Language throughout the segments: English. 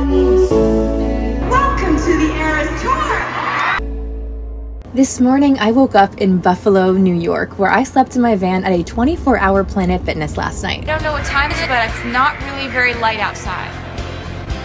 Welcome to the Eras Tour! This morning, I woke up in Buffalo, New York, where I slept in my van at a 24-hour Planet Fitness last night. I don't know what time it is, but it's not really very light outside.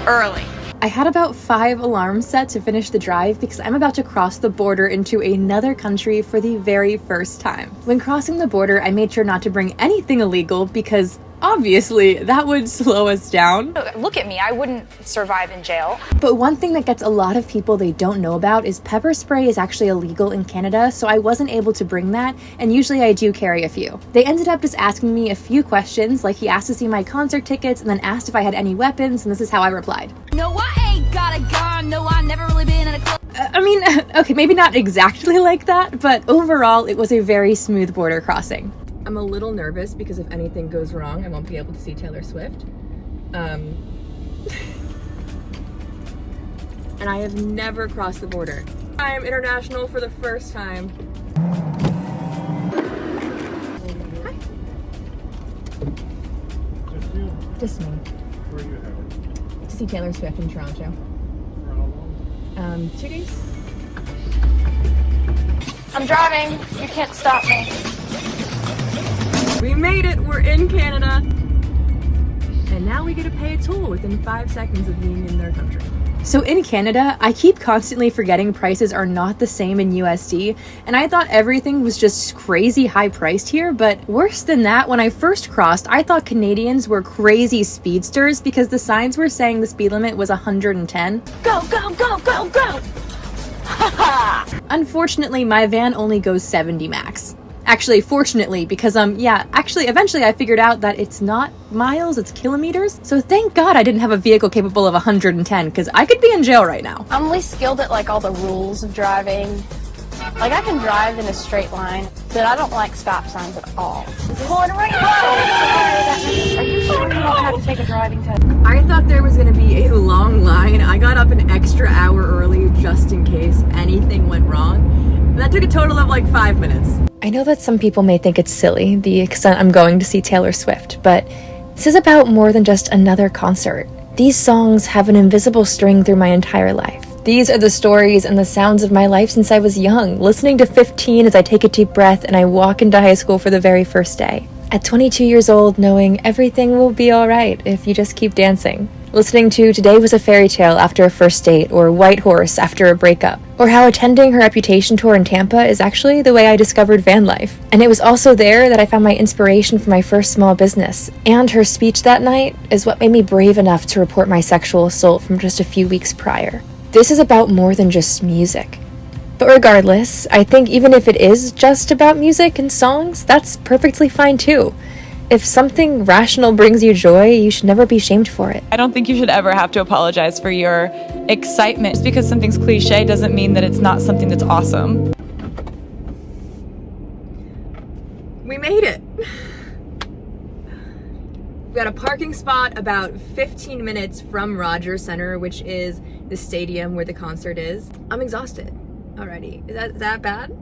Early. I had about 5 alarms set to finish the drive because I'm about to cross the border into another country for the very first time. When crossing the border, I made sure not to bring anything illegal because obviously that would slow us down. Look at me, I wouldn't survive in jail. But one thing that gets a lot of people they don't know about is pepper spray is actually illegal in Canada, so I wasn't able to bring that, and usually I do carry a few. They ended up just asking me a few questions, like he asked to see my concert tickets and then asked if I had any weapons, and this is how I replied. No, I ain't got a gun. No, I never really been in a club. Okay, maybe not exactly like that, but overall it was a very smooth border crossing. I'm a little nervous because if anything goes wrong, I won't be able to see Taylor Swift. And I have never crossed the border. I am international for the first time. Hi. Just you? Just me. Where are you headed? To see Taylor Swift in Toronto. For how long? 2 days. I'm driving. You can't stop me. We made it! We're in Canada! And now we get to pay a toll within 5 seconds of being in their country. So in Canada, I keep constantly forgetting prices are not the same in USD, and I thought everything was just crazy high priced here, but worse than that, when I first crossed, I thought Canadians were crazy speedsters because the signs were saying the speed limit was 110. Go, go, go, go, go! Unfortunately, my van only goes 70 max. Actually, fortunately, because eventually I figured out that it's not miles, it's kilometers. So thank God I didn't have a vehicle capable of 110, because I could be in jail right now. I'm least skilled at like all the rules of driving. Like I can drive in a straight line, but I don't like stop signs at all. Pulling right. Are you sure you don't have to take a driving test? I thought there was gonna be a long line. I got up an extra hour early just in case anything went wrong. And that took a total of like 5 minutes. I know that some people may think it's silly, the extent I'm going to see Taylor Swift, but this is about more than just another concert. These songs have an invisible string through my entire life. These are the stories and the sounds of my life since I was young, listening to 15 as I take a deep breath and I walk into high school for the very first day. At 22 years old, knowing everything will be alright if you just keep dancing. Listening to Today Was a Fairy Tale after a first date, or White Horse after a breakup, or how attending her Reputation tour in Tampa is actually the way I discovered van life. And it was also there that I found my inspiration for my first small business. And her speech that night is what made me brave enough to report my sexual assault from just a few weeks prior. This is about more than just music. But regardless, I think even if it is just about music and songs, that's perfectly fine too. If something rational brings you joy, you should never be shamed for it. I don't think you should ever have to apologize for your excitement. Just because something's cliche doesn't mean that it's not something that's awesome. We made it! We got a parking spot about 15 minutes from Rogers Center, which is the stadium where the concert is. I'm exhausted already. Is that bad?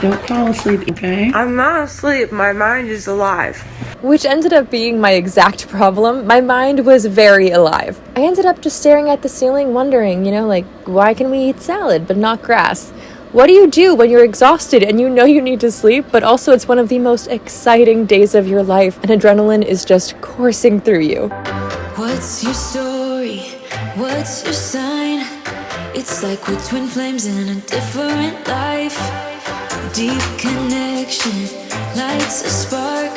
Don't fall asleep, okay? I'm not asleep. My mind is alive. Which ended up being my exact problem. My mind was very alive. I ended up just staring at the ceiling wondering, why can we eat salad but not grass? What do you do when you're exhausted and you know you need to sleep, but also it's one of the most exciting days of your life and adrenaline is just coursing through you? What's your story? What's your sign? It's like we're twin flames in a different life. Deep connection lights a spark.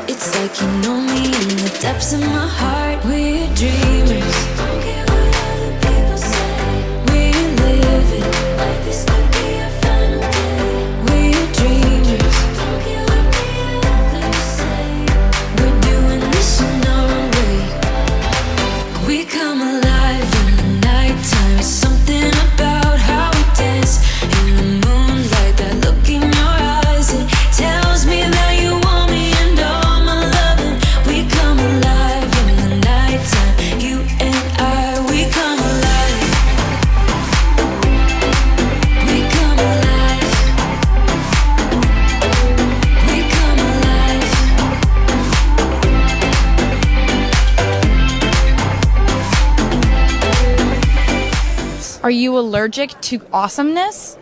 It's like you know me in the depths of my heart. We're dreamers. Don't care what other people say. We live it like this could be our final day. We're dreamers. Don't care what the others say. We're doing this in our own way. We come alive in the nighttime. It's something about how we dance in the moonlight. That look in your eyes, it tells me that you want me and all my loving. We come alive in the nighttime, you and I. Are you allergic to awesomeness?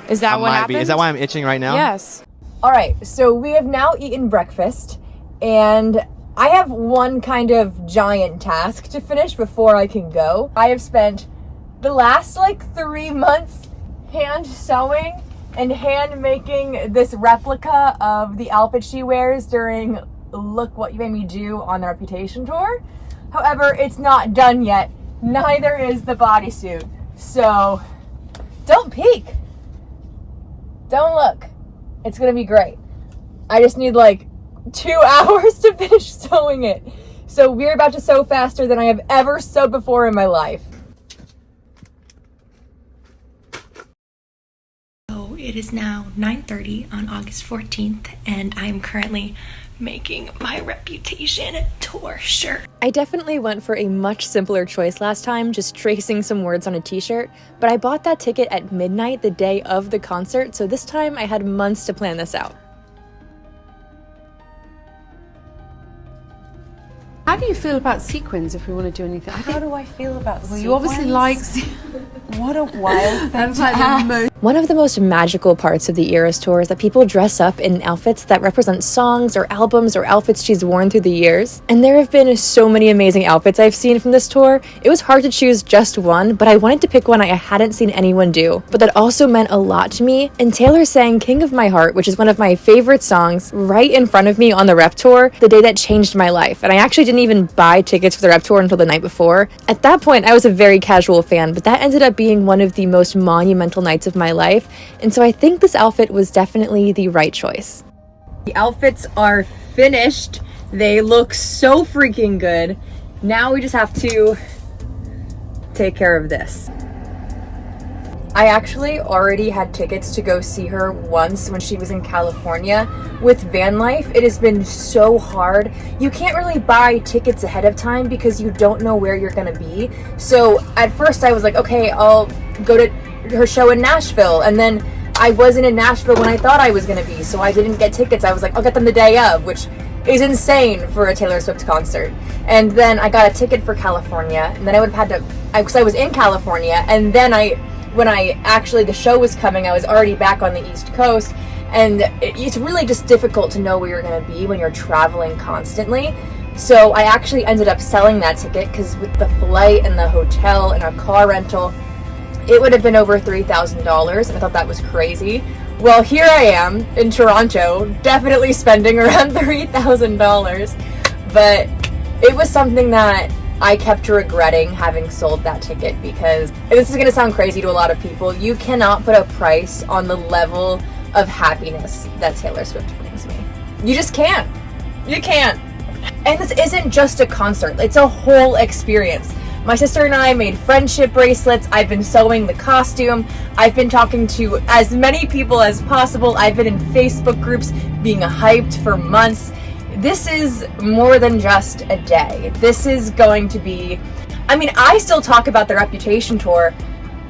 Is that what happened? Is that why I'm itching right now? Yes. All right, so we have now eaten breakfast, and I have one kind of giant task to finish before I can go. I have spent the last like 3 months hand sewing and hand making this replica of the outfit she wears during Look What You Made Me Do on the Reputation tour. However, it's not done yet. Neither is the bodysuit. So don't peek. Don't look. It's gonna be great. I just need like 2 hours to finish sewing it. So we're about to sew faster than I have ever sewed before in my life. So it is now 9:30 on August 14th, and I'm currently making my Reputation tour shirt. I definitely went for a much simpler choice last time, just tracing some words on a t-shirt, but I bought that ticket at midnight the day of the concert, so this time I had months to plan this out. How do you feel about sequins if we want to do anything? How do I feel about Well, you obviously like... What a wild thing That's like the most... One of the most magical parts of the Eras tour is that people dress up in outfits that represent songs or albums or outfits she's worn through the years. And there have been so many amazing outfits I've seen from this tour. It was hard to choose just one, but I wanted to pick one I hadn't seen anyone do, but that also meant a lot to me. And Taylor sang King of My Heart, which is one of my favorite songs, right in front of me on the Rep tour the day that changed my life. And I actually didn't even buy tickets for the Rep tour until the night before. At that point, I was a very casual fan, but that ended up being one of the most monumental nights of my life, and so I think this outfit was definitely the right choice. The outfits are finished. They look so freaking good. Now we just have to take care of this. I actually already had tickets to go see her once when she was in California with Van Life. It has been so hard. You can't really buy tickets ahead of time because you don't know where you're gonna be. So at first I was like, okay, I'll go to her show in Nashville, and then I wasn't in Nashville when I thought I was gonna be, so I didn't get tickets. I was like, I'll get them the day of, which is insane for a Taylor Swift concert. And then I got a ticket for California, and then I would have had to, because I was in California, and then when the show was coming, I was already back on the East Coast, and it's really just difficult to know where you're gonna be when you're traveling constantly. So I actually ended up selling that ticket because with the flight and the hotel and a car rental, it would have been over $3,000, and I thought that was crazy. Well, here I am in Toronto, definitely spending around $3,000, but it was something that I kept regretting having sold that ticket because, and this is going to sound crazy to a lot of people, you cannot put a price on the level of happiness that Taylor Swift brings me. You just can't. You can't. And this isn't just a concert, it's a whole experience. My sister and I made friendship bracelets. I've been sewing the costume. I've been talking to as many people as possible. I've been in Facebook groups being hyped for months. This is more than just a day. This is going to be, I still talk about the Reputation tour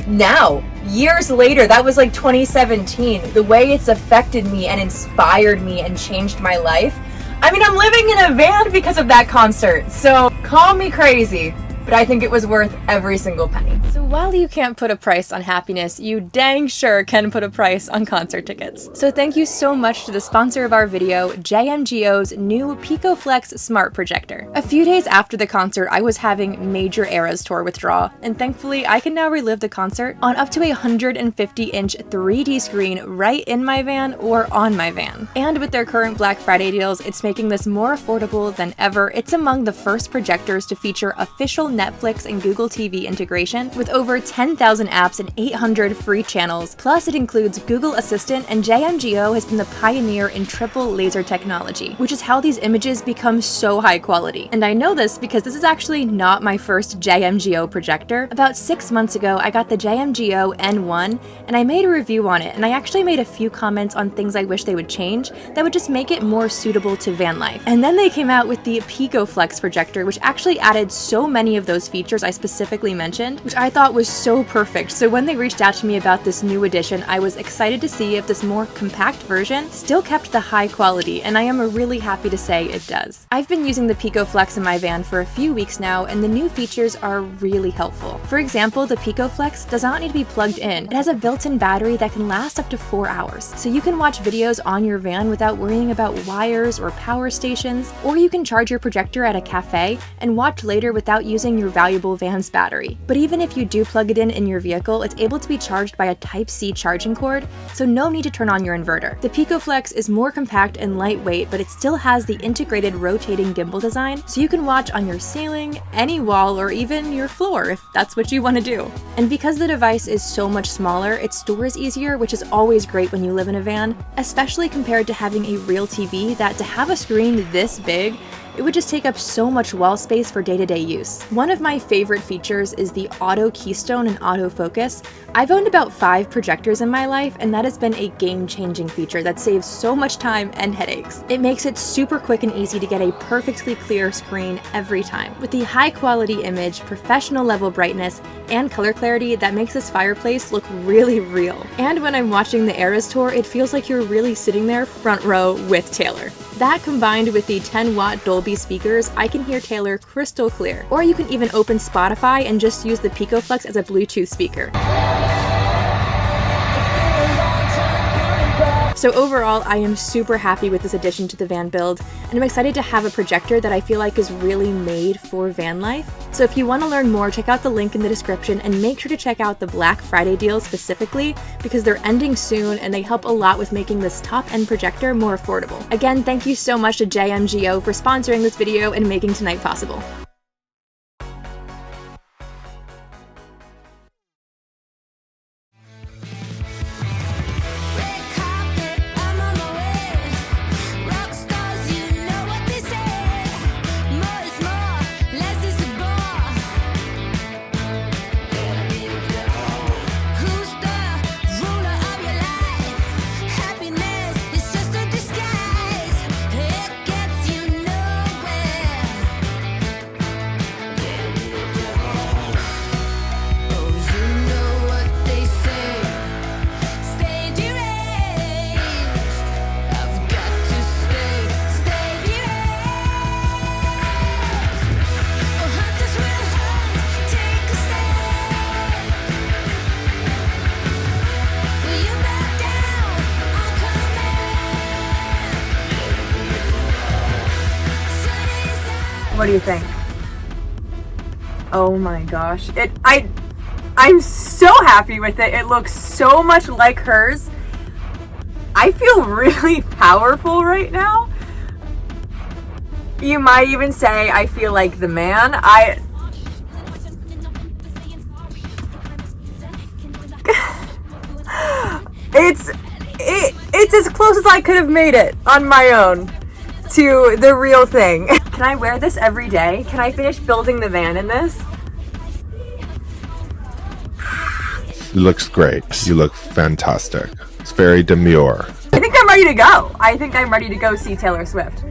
now, years later. That was like 2017. The way it's affected me and inspired me and changed my life. I'm living in a van because of that concert. So call me crazy, but I think it was worth every single penny. So while you can't put a price on happiness, you dang sure can put a price on concert tickets. So thank you so much to the sponsor of our video, JMGO's new PicoFlex Smart Projector. A few days after the concert, I was having major Eras tour withdrawal, and thankfully I can now relive the concert on up to a 150-inch 3D screen right in my van or on my van. And with their current Black Friday deals, it's making this more affordable than ever. It's among the first projectors to feature official Netflix and Google TV integration with over 10,000 apps and 800 free channels. Plus, it includes Google Assistant, and JMGO has been the pioneer in triple laser technology, which is how these images become so high quality. And I know this because this is actually not my first JMGO projector. About 6 months ago, I got the JMGO N1, and I made a review on it, and I actually made a few comments on things I wish they would change that would just make it more suitable to van life. And then they came out with the PicoFlex projector, which actually added so many of of those features I specifically mentioned, which I thought was so perfect. So when they reached out to me about this new edition, I was excited to see if this more compact version still kept the high quality, and I am really happy to say it does. I've been using the PicoFlex in my van for a few weeks now, and the new features are really helpful. For example, the PicoFlex does not need to be plugged in. It has a built-in battery that can last up to 4 hours, so you can watch videos on your van without worrying about wires or power stations, or you can charge your projector at a cafe and watch later without using your valuable van's battery. But even if you do plug it in your vehicle, it's able to be charged by a Type-C charging cord, so no need to turn on your inverter. The PicoFlex is more compact and lightweight, but it still has the integrated rotating gimbal design, so you can watch on your ceiling, any wall, or even your floor if that's what you want to do. And because the device is so much smaller, it stores easier, which is always great when you live in a van, especially compared to having a real TV that to have a screen this big, it would just take up so much wall space for day-to-day use. One of my favorite features is the auto keystone and autofocus. I've owned about 5 projectors in my life, and that has been a game-changing feature that saves so much time and headaches. It makes it super quick and easy to get a perfectly clear screen every time. With the high-quality image, professional level brightness, and color clarity that makes this fireplace look really real. And when I'm watching the Eras Tour, it feels like you're really sitting there front row with Taylor. That combined with the 10-watt Dolby speakers, I can hear Taylor crystal clear. Or you can even open Spotify and just use the PicoFlex as a Bluetooth speaker. So overall, I am super happy with this addition to the van build, and I'm excited to have a projector that I feel like is really made for van life. So if you want to learn more, check out the link in the description, and make sure to check out the Black Friday deals specifically, because they're ending soon and they help a lot with making this top-end projector more affordable. Again, thank you so much to JMGO for sponsoring this video and making tonight possible. What do you think? Oh my gosh. I'm so happy with it. It looks so much like hers. I feel really powerful right now. You might even say I feel like the man. It's as close as I could have made it on my own to the real thing. Can I wear this every day? Can I finish building the van in this? It looks great. You look fantastic. It's very demure. I think I'm ready to go. I think I'm ready to go see Taylor Swift.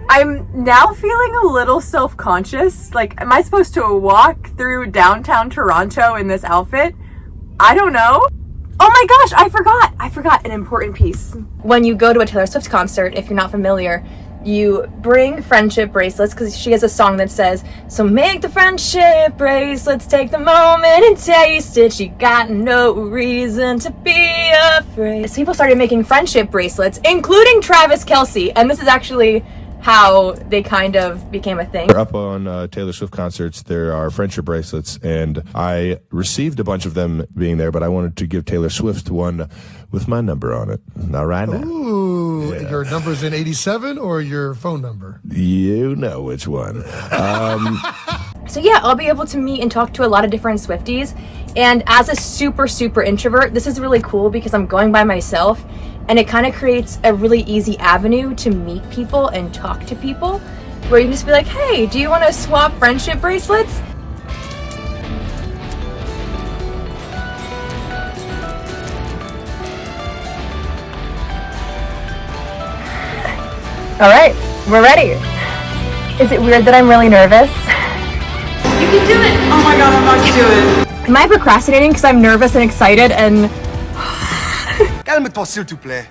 I'm now feeling a little self-conscious. Like, am I supposed to walk through downtown Toronto in this outfit? I don't know. Oh my gosh, I forgot an important piece. When you go to a Taylor Swift concert, if you're not familiar, you bring friendship bracelets, because she has a song that says, so make the friendship bracelets, take the moment and taste it, she got no reason to be afraid. So people started making friendship bracelets, including Travis Kelce, and this is actually how they kind of became a thing. Up on Taylor Swift concerts, there are friendship bracelets, and I received a bunch of them being there, but I wanted to give Taylor Swift one with my number on it. Not right now. Ooh, yeah. Your number's in 87 or your phone number? You know which one. So yeah, I'll be able to meet and talk to a lot of different Swifties, and as a super introvert, this is really cool because I'm going by myself, and it kind of creates a really easy avenue to meet people and talk to people, where you can just be like, hey, do you want to swap friendship bracelets? All right, we're ready. Is it weird that I'm really nervous? You can do it! Oh my god, I'm about to do it. Am I procrastinating because I'm nervous and excited and... Calme-toi, s'il te plaît.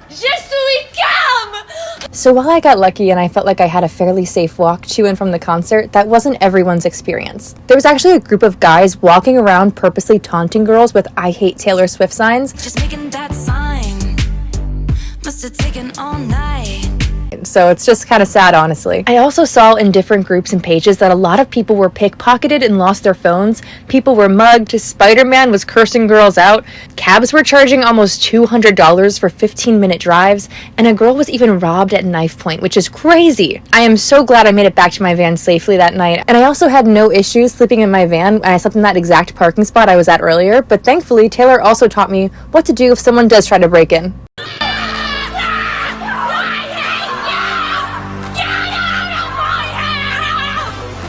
Je suis calme! So while I got lucky and I felt like I had a fairly safe walk to and from the concert, that wasn't everyone's experience. There was actually a group of guys walking around purposely taunting girls with "I hate Taylor Swift" signs. Just making that sign. Must have taken all night. So it's just kind of sad, honestly. I also saw in different groups and pages that a lot of people were pickpocketed and lost their phones. People were mugged. Spider-Man was cursing girls out. Cabs were charging almost $200 for 15-minute drives. And a girl was even robbed at knife point, which is crazy. I am so glad I made it back to my van safely that night. And I also had no issues sleeping in my van. And I slept in that exact parking spot I was at earlier. But thankfully, Taylor also taught me what to do if someone does try to break in.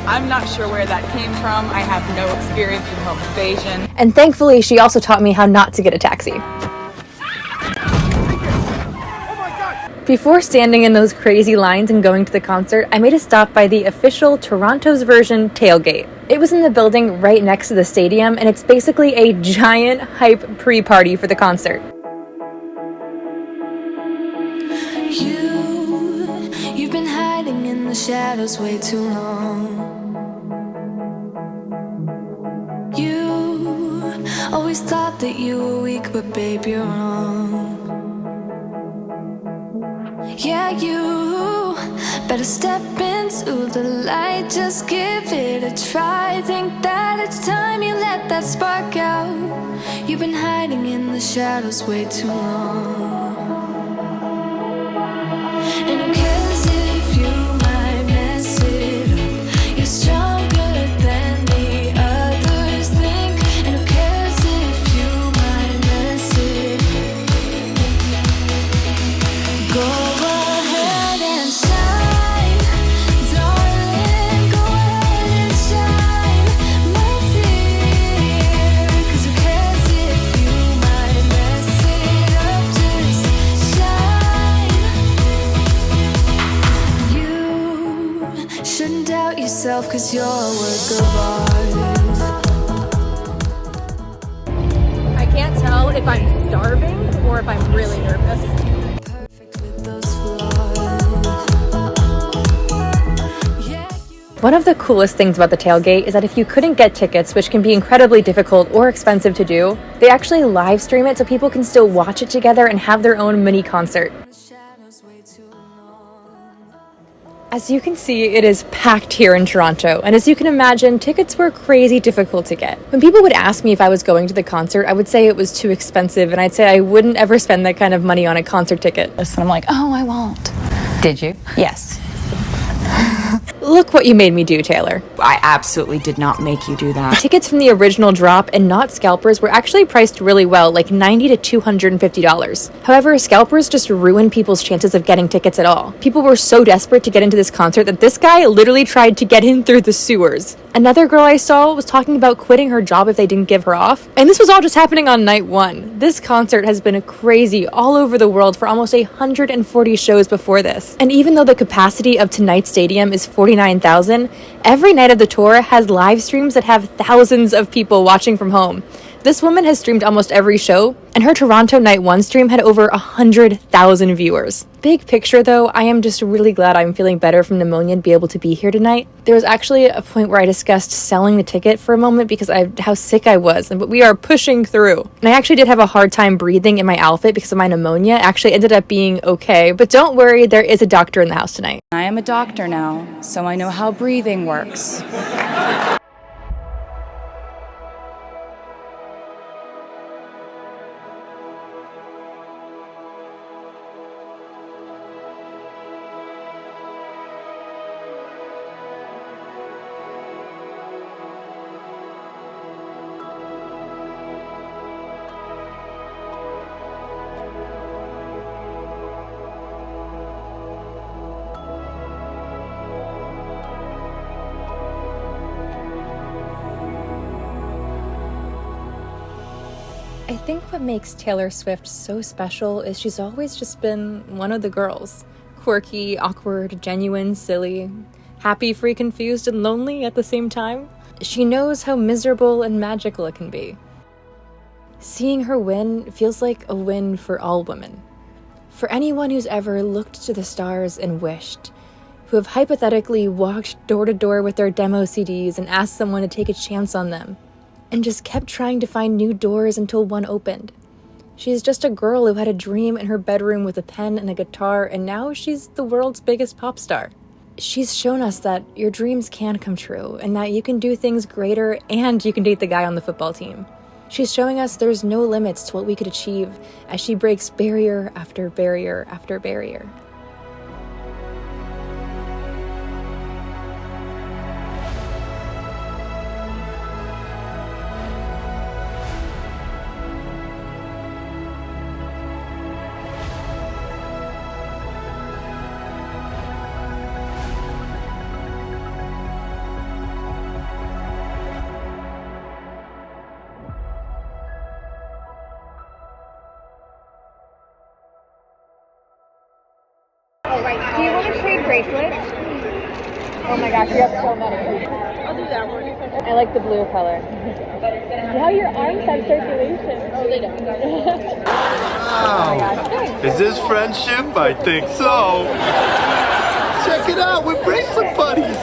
I'm not sure where that came from. I have no experience with home invasion. And thankfully, she also taught me how not to get a taxi. Before standing in those crazy lines and going to the concert, I made a stop by the official Toronto's version tailgate. It was in the building right next to the stadium, and it's basically a giant hype pre-party for the concert. You've been hiding in the shadows way too long. You always thought that you were weak, but babe, you're wrong. Yeah, you better step into the light, just give it a try. Think that it's time you let that spark out. You've been hiding in the shadows way too long. And who cares if you might mess it up? You're stronger than the others think. And who cares if you might mess it up? Go ahead and shine, darling. Go ahead and shine, my dear. 'Cause who cares if you might mess it up? Just shine. You shouldn't doubt yourself, 'cause you're a work of art. I can't tell if I'm starving or if I'm really nervous. One of the coolest things about the tailgate is that if you couldn't get tickets, which can be incredibly difficult or expensive to do, they actually live stream it so people can still watch it together and have their own mini concert. As you can see, it is packed here in Toronto, and as you can imagine, tickets were crazy difficult to get. When people would ask me if I was going to the concert, I would say it was too expensive, and I'd say I wouldn't ever spend that kind of money on a concert ticket. And I'm like, oh, I won't. Did you? Yes. Look what you made me do, Taylor. I absolutely did not make you do that. Tickets from the original drop and not scalpers were actually priced really well, like $90 to $250. However, scalpers just ruined people's chances of getting tickets at all. People were so desperate to get into this concert that this guy literally tried to get in through the sewers. Another girl I saw was talking about quitting her job if they didn't give her off. And this was all just happening on night one. This concert has been crazy all over the world for almost 140 shows before this. And even though the capacity of tonight's stadium is 49,000, every night of the tour has live streams that have thousands of people watching from home. This woman has streamed almost every show, and her Toronto Night 1 stream had over 100,000 viewers. Big picture though, I am just really glad I'm feeling better from pneumonia and be able to be here tonight. There was actually a point where I discussed selling the ticket for a moment because of how sick I was, but we are pushing through. And I actually did have a hard time breathing in my outfit because of my pneumonia. It actually ended up being okay, but don't worry, there is a doctor in the house tonight. I am a doctor now, so I know how breathing works. I think what makes Taylor Swift so special is she's always just been one of the girls. Quirky, awkward, genuine, silly, happy, free, confused, and lonely at the same time. She knows how miserable and magical it can be. Seeing her win feels like a win for all women. For anyone who's ever looked to the stars and wished, who have hypothetically walked door to door with their demo CDs and asked someone to take a chance on them, and just kept trying to find new doors until one opened. She's just a girl who had a dream in her bedroom with a pen and a guitar, and now she's the world's biggest pop star. She's shown us that your dreams can come true, and that you can do things greater, and you can date the guy on the football team. She's showing us there's no limits to what we could achieve as she breaks barrier after barrier after barrier. Do you want to trade bracelets? Oh my gosh, you have so many. I'll do that one. I like the blue color. Wow, your arms have circulation. Oh, they don't. Oh my gosh. Is this friendship? I think so. Check it out, we're bracelet buddies.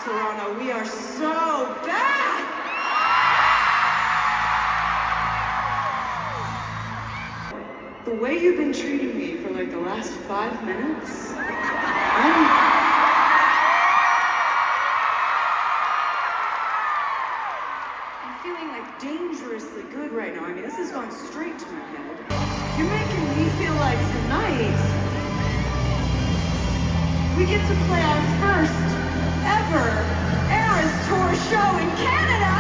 Toronto, we are so bad! The way you've been treating me for like the last 5 minutes, I'm feeling like dangerously good right now. I mean, this has gone straight to my head. You're making me feel like tonight we get to play our first ever Eras Tour show in Canada!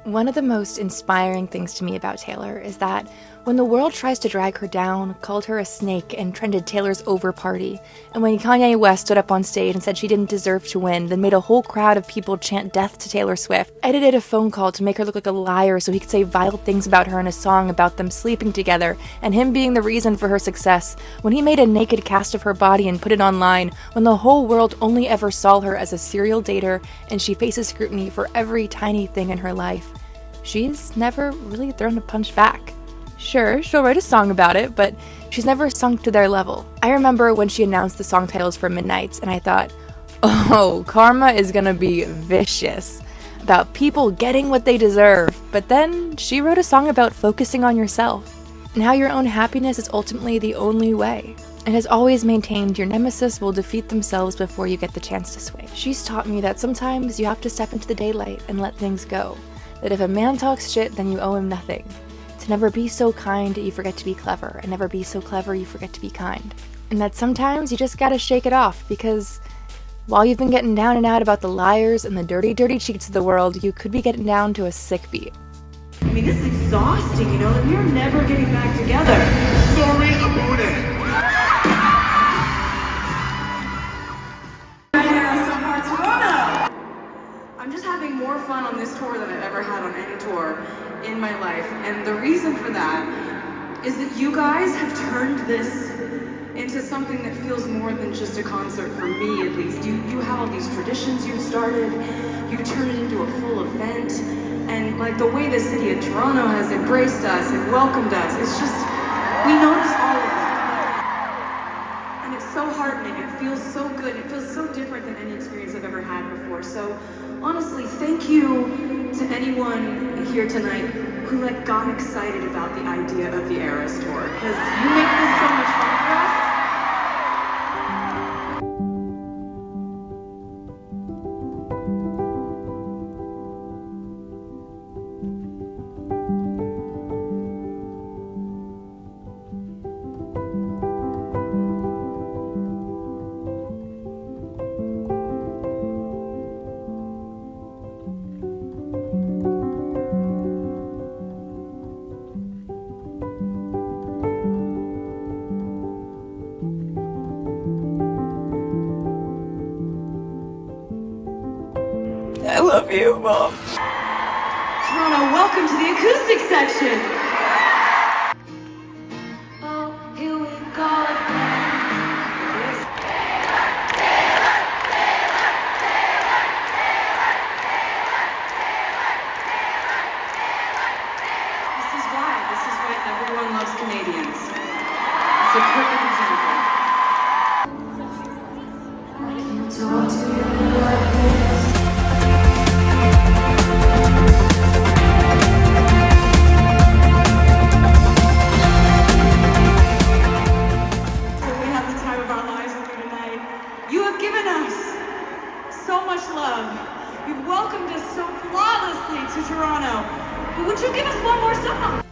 One of the most inspiring things to me about Taylor is that when the world tries to drag her down, called her a snake, and trended Taylor's over party, and when Kanye West stood up on stage and said she didn't deserve to win, then made a whole crowd of people chant death to Taylor Swift, edited a phone call to make her look like a liar so he could say vile things about her in a song about them sleeping together, and him being the reason for her success, when he made a naked cast of her body and put it online, when the whole world only ever saw her as a serial dater and she faces scrutiny for every tiny thing in her life, she's never really thrown a punch back. Sure, she'll write a song about it, but she's never sunk to their level. I remember when she announced the song titles for Midnights, and I thought, oh, Karma is gonna be vicious, about people getting what they deserve. But then she wrote a song about focusing on yourself, and how your own happiness is ultimately the only way, and has always maintained your nemesis will defeat themselves before you get the chance to swing. She's taught me that sometimes you have to step into the daylight and let things go, that if a man talks shit, then you owe him nothing. To never be so kind you forget to be clever, and never be so clever you forget to be kind. And that sometimes you just gotta shake it off, because while you've been getting down and out about the liars and the dirty, dirty cheats of the world, you could be getting down to a sick beat. I mean, this is exhausting, you know, like we're never getting back together. Sorry about it. Toronto! I'm just having more fun on this tour than I've ever had on any tour in my life. And the reason for that is that you guys have turned this into something that feels more than just a concert, for me at least. You have all these traditions you've started, you turn it into a full event, and like the way the city of Toronto has embraced us and welcomed us, it's just, we notice all of that. And it's so heartening, it feels so good, it feels so different than any experience I've ever had before. So honestly, thank you to anyone here tonight who like got excited about the idea of the Eras Tour, because you make this so much fun for us. I love you, Mom. Toronto, welcome to the acoustic section. Oh, here we go again. This is why everyone loves Canadians. It's a perfect example. Talk to you like this. So we have the time of our lives with you tonight. You have given us so much love. You've welcomed us so flawlessly to Toronto. But would you give us one more song?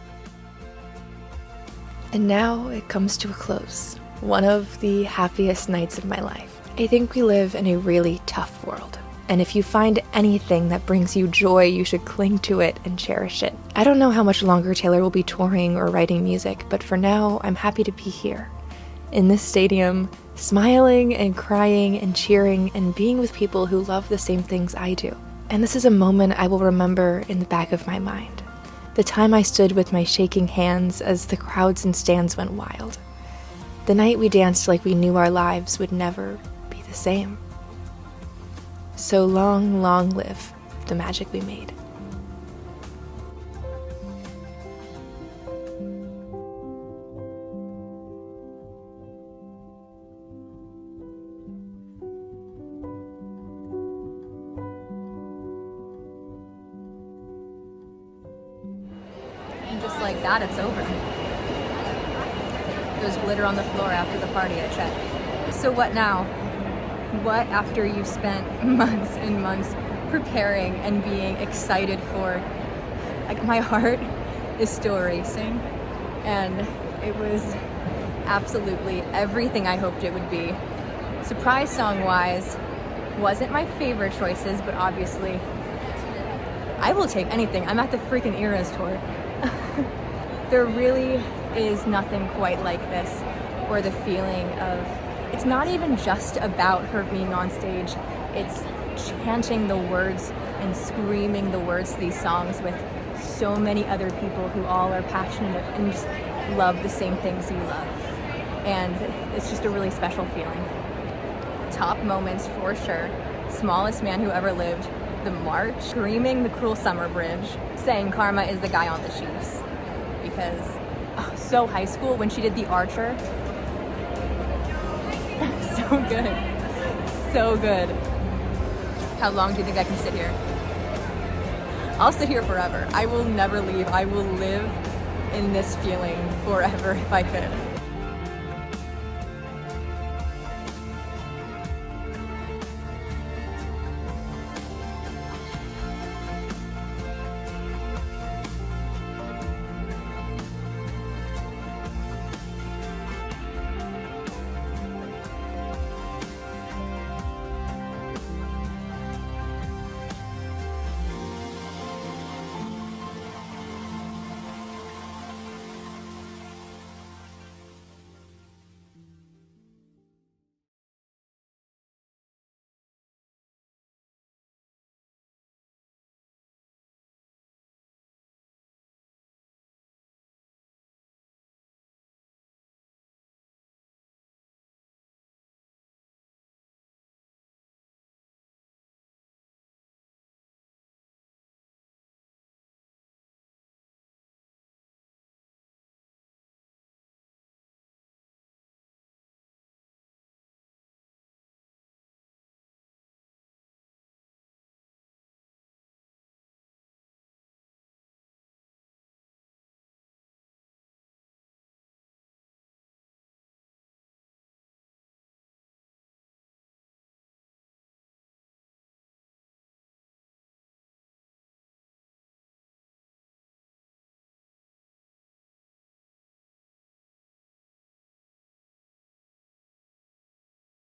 And now it comes to a close. One of the happiest nights of my life. I think we live in a really tough world. And if you find anything that brings you joy, you should cling to it and cherish it. I don't know how much longer Taylor will be touring or writing music, but for now, I'm happy to be here. In this stadium, smiling and crying and cheering and being with people who love the same things I do. And this is a moment I will remember in the back of my mind. The time I stood with my shaking hands as the crowds and stands went wild. The night we danced like we knew our lives would never be the same. So long, long live the magic we made. And just like that, it's over. There's glitter on the floor after the party, I checked. So what now? What after you've spent months and months preparing and being excited for? Like, my heart is still racing, and it was absolutely everything I hoped it would be. Surprise song wise, wasn't my favorite choices, but obviously I will take anything. I'm at the freaking Eras tour. There really is nothing quite like this, or the feeling of, it's not even just about her being on stage, it's chanting the words and screaming the words to these songs with so many other people who all are passionate and just love the same things you love. And it's just a really special feeling. Top moments for sure. Smallest Man Who Ever Lived, the march, screaming the Cruel Summer Bridge, saying Karma is the guy on the Chiefs. Because so high school when she did The Archer. So good. So good. How long do you think I can sit here? I'll sit here forever. I will never leave. I will live in this feeling forever if I could.